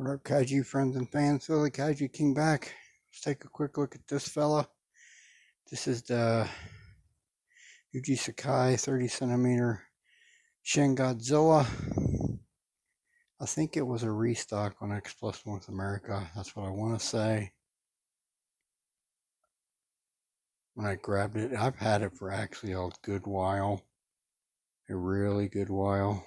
What up, Kaiju friends and fans? Philly Kaiju King back. Let's take a quick look at this fella. This is the Yuji Sakai 30cm Shin Godzilla. I think it was a restock on X Plus North America. That's what I want to say. When I grabbed it, I've had it for actually a good while. A really good while.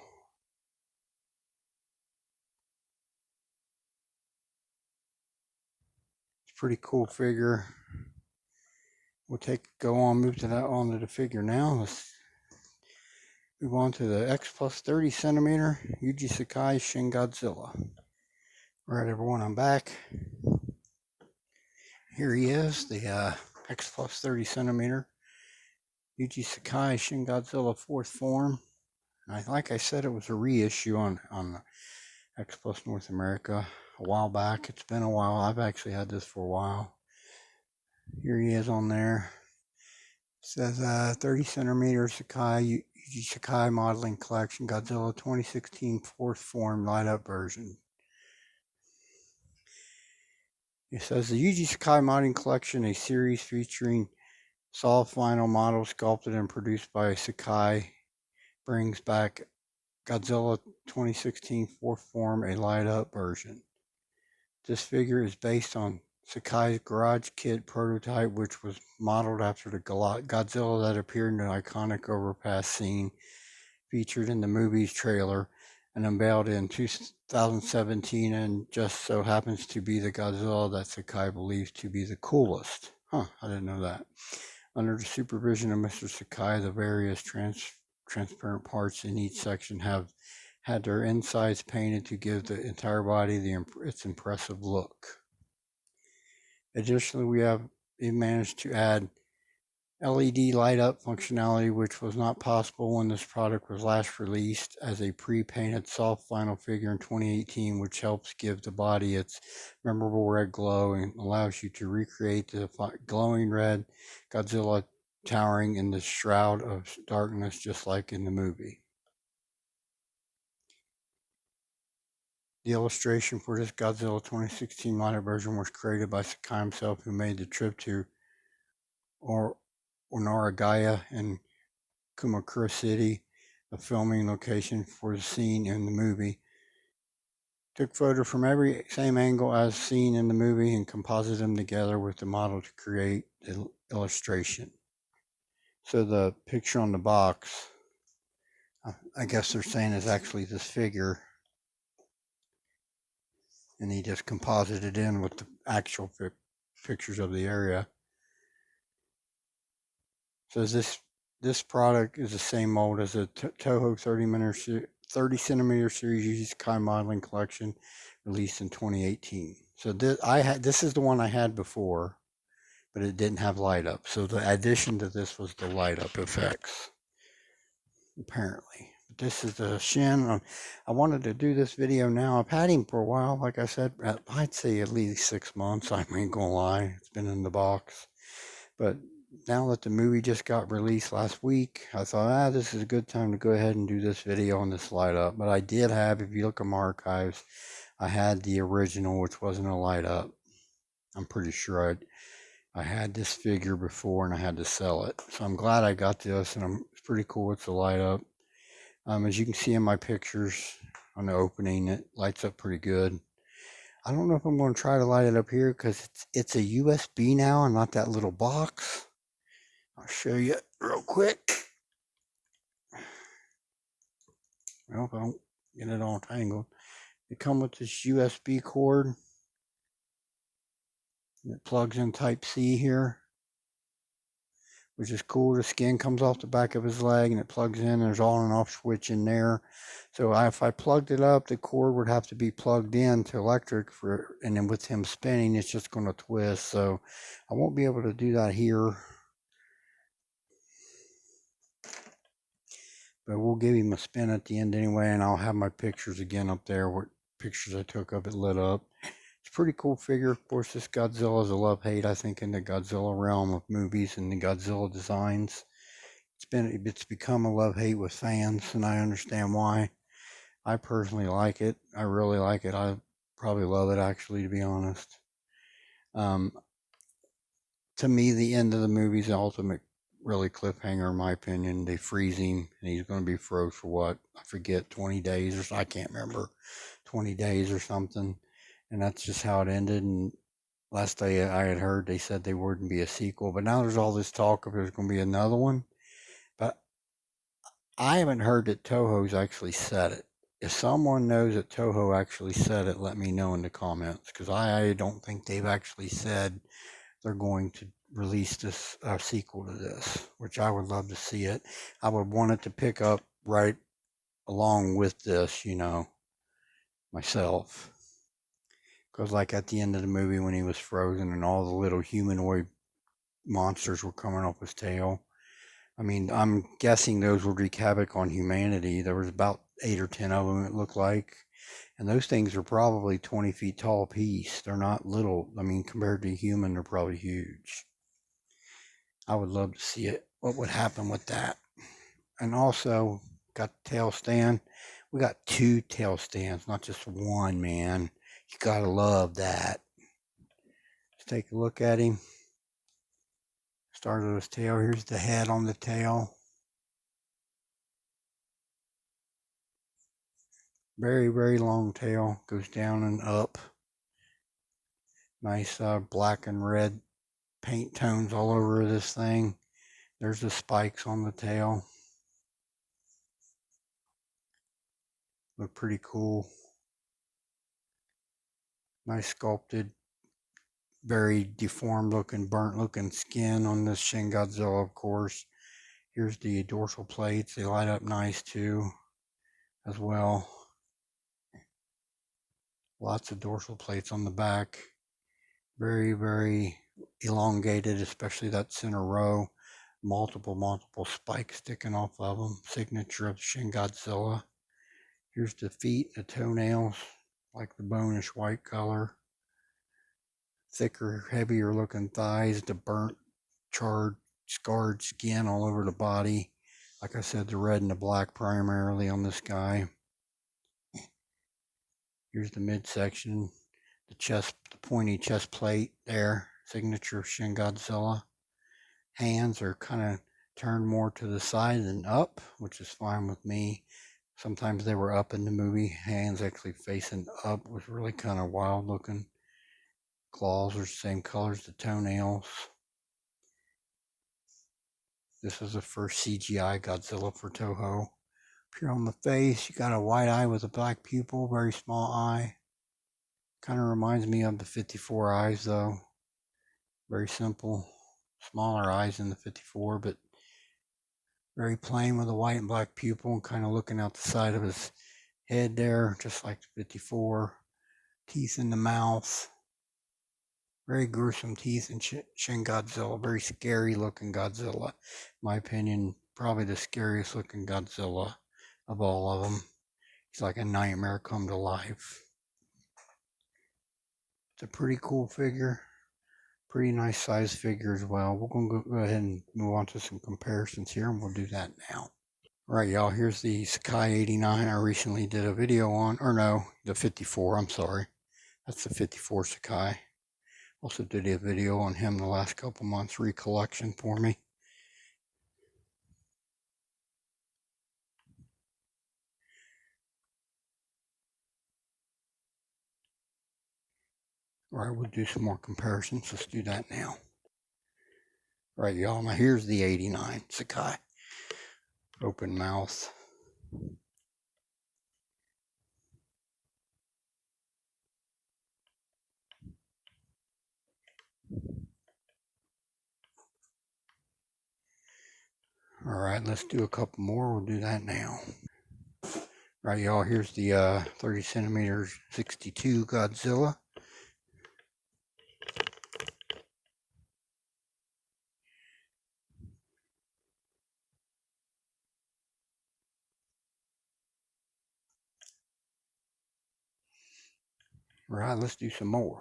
Pretty cool figure. We'll move to the figure now. Let's move on to the X Plus 30cm Yuji Sakai Shin Godzilla. Alright everyone, I'm back. Here he is, the X Plus 30cm Yuji Sakai Shin Godzilla 4th form. Like I said, it was a reissue on X Plus North America a while back. It's been a while. I've actually had this for a while. Here he is on there. It says 30cm Sakai Yuji Sakai Modeling Collection Godzilla 2016 4th Form Light Up Version. It says the Yuji Sakai Modeling Collection, a series featuring soft vinyl models sculpted and produced by Sakai, brings back Godzilla 2016 4th Form, a light up version. This figure is based on Sakai's Garage Kit prototype, which was modeled after the Godzilla that appeared in the iconic overpass scene featured in the movie's trailer and unveiled in 2017, and just so happens to be the Godzilla that Sakai believes to be the coolest. I didn't know that. Under the supervision of Mr. Sakai, the various transparent parts in each section have had their insides painted to give the entire body its impressive look. Additionally, we managed to add LED light up functionality, which was not possible when this product was last released as a pre-painted soft vinyl figure in 2018, which helps give the body its memorable red glow and allows you to recreate the glowing red Godzilla towering in the shroud of darkness, just like in the movie. The illustration for this Godzilla 2016 light up version was created by Sakai himself, who made the trip to Onaragaya in Kumakura City, a filming location for the scene in the movie. Took photos from every same angle as seen in the movie and composited them together with the model to create the illustration. So the picture on the box, I guess they're saying is actually this figure, and he just composited in with the actual pictures of the area. So this product is the same mold as a Toho 30cm series Yuji Sakai modeling collection released in 2018. So this is the one I had before, but it didn't have light up. So the addition to this was the light up effects, apparently. But this is the Shin. I wanted to do this video now. I've had him for a while. Like I said, I'd say at least 6 months. I ain't gonna lie. It's been in the box. But now that the movie just got released last week, I thought, this is a good time to go ahead and do this video on this light up. But I did have, if you look at my archives, I had the original, which wasn't a light up. I'm pretty sure I had this figure before and I had to sell it. So I'm glad I got this, and it's pretty cool. It's a light up. As you can see in my pictures on the opening, it lights up pretty good. I don't know if I'm going to try to light it up here because it's a USB now and not that little box. I'll show you real quick. I hope I don't get it all tangled. They come with this USB cord. It plugs in Type-C here, which is cool. The skin comes off the back of his leg and it plugs in. There's on and off switch in there. So if I plugged it up, the cord would have to be plugged in to electric and then with him spinning, it's just going to twist. So I won't be able to do that here. But we'll give him a spin at the end anyway, and I'll have my pictures again up there, what pictures I took of it lit up. It's a pretty cool figure. Of course, this Godzilla is a love-hate, I think, in the Godzilla realm of movies and the Godzilla designs. It's become a love-hate with fans, and I understand why. I personally like it. I really like it. Probably love it, actually, to be honest. Um, to me, the end of the movie is the ultimate, really, cliffhanger, in my opinion. They freeze him, and he's going to be froze for what? I forget, 20 days or so. I can't remember. 20 days or something. And that's just how it ended. And last I had heard, they said there wouldn't be a sequel. But now there's all this talk of there's going to be another one. But I haven't heard that Toho's actually said it. If someone knows that Toho actually said it, let me know in the comments, because I don't think they've actually said they're going to release this sequel to this, which I would love to see it. I would want it to pick up right along with this, myself. Because, like, at the end of the movie when he was frozen and all the little humanoid monsters were coming off his tail, I mean, I'm guessing those would wreak havoc on humanity. There was about 8 or 10 of them, it looked like. And those things are probably 20 feet tall apiece. They're not little. I mean, compared to a human, they're probably huge. I would love to see it. What would happen with that? And also, got the tail stand. We got 2 tail stands, not just one, man. You gotta love that. Let's take a look at him. Start of his tail. Here's the head on the tail. Very, very long tail. Goes down and up. Nice black and red paint tones all over this thing. There's the spikes on the tail. Look pretty cool. Nice sculpted, very deformed looking, burnt looking skin on this Shin Godzilla, of course. Here's the dorsal plates. They light up nice too, as well. Lots of dorsal plates on the back. Very, very elongated, especially that center row. Multiple spikes sticking off of them. Signature of Shin Godzilla. Here's the feet, the toenails, like the bonish white color. Thicker, heavier looking thighs, the burnt, charred, scarred skin all over the body. Like I said, the red and the black primarily on this guy. Here's the midsection, the chest, the pointy chest plate there, signature of Shin Godzilla. Hands are kind of turned more to the side than up, which is fine with me. Sometimes they were up in the movie. Hands actually facing up was really kind of wild looking. Claws are the same color as the toenails. This was the first CGI Godzilla for Toho. Up here on the face, you got a white eye with a black pupil, very small eye. Kind of reminds me of the 54 eyes though. Very simple. Smaller eyes in the 54, but very plain with a white and black pupil and kind of looking out the side of his head there, just like the 54. Teeth in the mouth. Very gruesome teeth in Shin Godzilla. Very scary looking Godzilla. In my opinion, probably the scariest looking Godzilla of all of them. He's like a nightmare come to life. It's a pretty cool figure. Pretty nice size figure as well. We're going to go ahead and move on to some comparisons here, and we'll do that now. All right, y'all, here's the Sakai 89 I recently did a video on. Or no, the 54, I'm sorry. That's the 54 Sakai. Also did a video on him the last couple months, recollection for me. All right, we'll do some more comparisons. Let's do that now. All right, y'all, now here's the 89 Sakai. Open mouth. All right, let's do a couple more. We'll do that now. All right, y'all, here's the 30 centimeters 62 Godzilla. All right, let's do some more.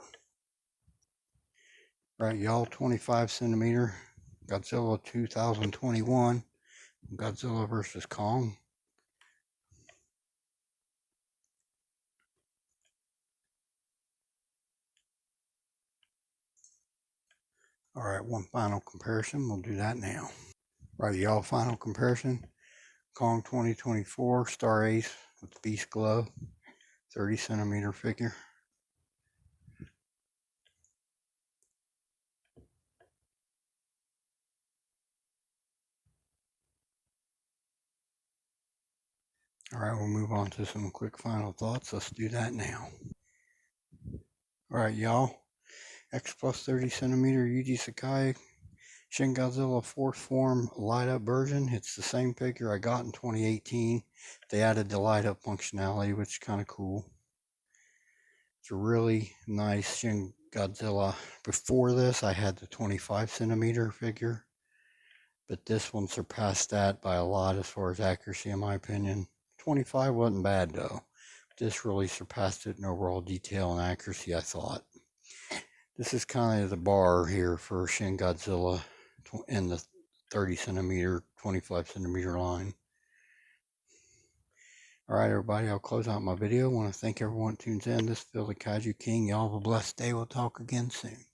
All right, y'all, 25 centimeter Godzilla 2021. Godzilla versus Kong. All right, one final comparison. We'll do that now. Right, y'all, final comparison. Kong 2024 Star Ace with Beast Glove, 30 centimeter figure. All right, we'll move on to some quick final thoughts. Let's do that now. All right, y'all. X plus 30 centimeter Yuji Sakai Shin Godzilla 4th Form light up version. It's the same figure I got in 2018. They added the light up functionality, which is kind of cool. It's a really nice Shin Godzilla. Before this, I had the 25 centimeter figure, but this one surpassed that by a lot as far as accuracy, in my opinion. 25 wasn't bad though. This really surpassed it in overall detail and accuracy, I thought. This is kind of the bar here for Shin Godzilla in the 30 centimeter, 25 centimeter line. All right, everybody, I'll close out my video. I want to thank everyone who tunes in. This is Phil the Kaiju King. Y'all have a blessed day. We'll talk again soon.